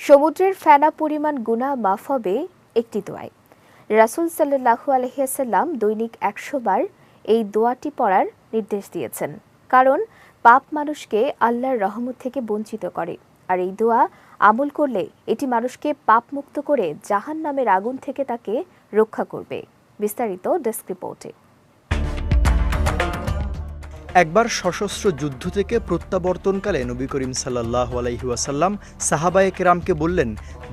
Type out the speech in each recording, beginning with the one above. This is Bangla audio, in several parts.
সমুদ্রের ফেনা পরিমাণ গুনাহ মাফ হবে একটি দোয়ায়। রাসূল সাল্লাল্লাহু আলাইহি ওয়াসাল্লাম দৈনিক ১০০ বার এই দোয়াটি পড়ার নির্দেশ দিয়েছেন, কারণ পাপ মানুষকে আল্লাহর রহমত থেকে বঞ্চিত করে। আর এই দোয়া আমল করলে এটি মানুষকে পাপমুক্ত করে জাহান্নামের আগুন থেকে তাকে রক্ষা করবে। বিস্তারিত ডেস্ক রিপোর্টে। একবার সশস্ত্র যুদ্ধ থেকে প্রত্যাবর্তনকালে নবী করিম সাল্লাল্লাহু আলাইহি ওয়াসাল্লাম সাহাবায়ে কেরামকে বললেন,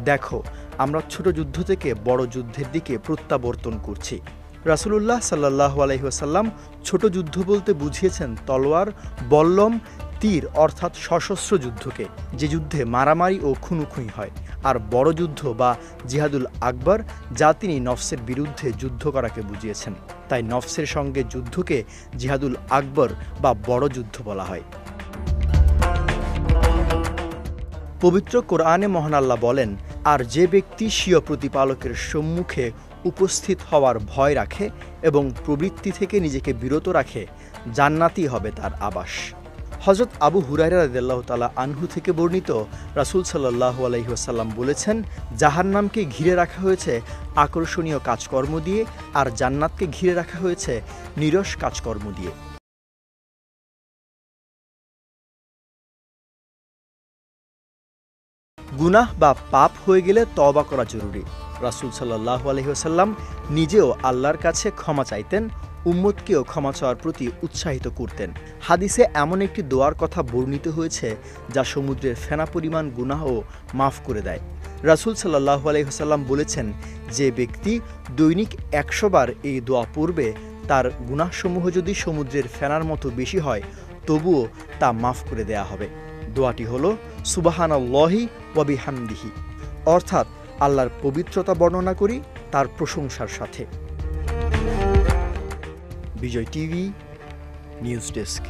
দেখো আমরা ছোট যুদ্ধ থেকে বড় যুদ্ধের দিকে প্রত্যাবর্তন করছি। রাসূলুল্লাহ সাল্লাল্লাহু আলাইহি ওয়াসাল্লাম ছোট যুদ্ধ বলতে বুঝিয়েছেন তলোয়ার, বল্লম, তীর অর্থাৎ সশস্ত্র যুদ্ধকে, যে যুদ্ধে মারামারি ও খুনোখুনি হয়। আর বড় যুদ্ধ বা জিহাদুল আকবর, যা তিনি নফসের বিরুদ্ধে যুদ্ধ করাকে বুঝিয়েছেন। তাই নফসের সঙ্গে যুদ্ধকে জিহাদুল আকবর বা বড় যুদ্ধ বলা হয়। পবিত্র কোরআনে মহান আল্লাহ বলেন, আর যে ব্যক্তি স্বীয় প্রতিপালকের সম্মুখে উপস্থিত হওয়ার ভয় রাখে এবং প্রবৃত্তি থেকে নিজেকে বিরত রাখে, জান্নাতই হবে তার আবাস। হযরত আবু হুরায়রা রাদিয়াল্লাহু তাআলা আনহু থেকে বর্ণিত, রাসূল সাল্লাল্লাহু আলাইহি ওয়াসাল্লাম বলেছেন, জাহান্নামকে ঘিরে রাখা হয়েছে আকর্ষণীয় কাজকর্ম দিয়ে, আর জান্নাতকে ঘিরে রাখা হয়েছে নিরস কাজকর্ম দিয়ে। গুনাহ বা পাপ হয়ে গেলে তওবা করা জরুরি। রাসূল সাল্লাল্লাহু আলাইহি ওয়াসাল্লাম নিজেও আল্লাহর কাছে ক্ষমা চাইতেন, উম্মতকেও ক্ষমা চাওয়ার প্রতি উৎসাহিত করতেন। হাদিসে এমন একটি দোয়ার কথা বর্ণিত হয়েছে যা সমুদ্রের ফেনা পরিমাণ গুনাহও মাফ করে দেয়। রাসূল সাল্লাল্লাহু আলাইহি ওয়াসাল্লাম বলেছেন, যে ব্যক্তি দৈনিক ১০০ বার এই দোয়া পড়বে, তার গুনাহসমূহ যদি সমুদ্রের ফেনার মতো বেশি হয়, তবুও তা মাফ করে দেয়া হবে। দোয়াটি হলো সুবহানাল্লাহি ওয়া বিহামদিহি, অর্থাৎ আল্লাহর পবিত্রতা বর্ণনা করি তার প্রশংসার সাথে। বিজয় টিভি নিউজ ডেস্ক।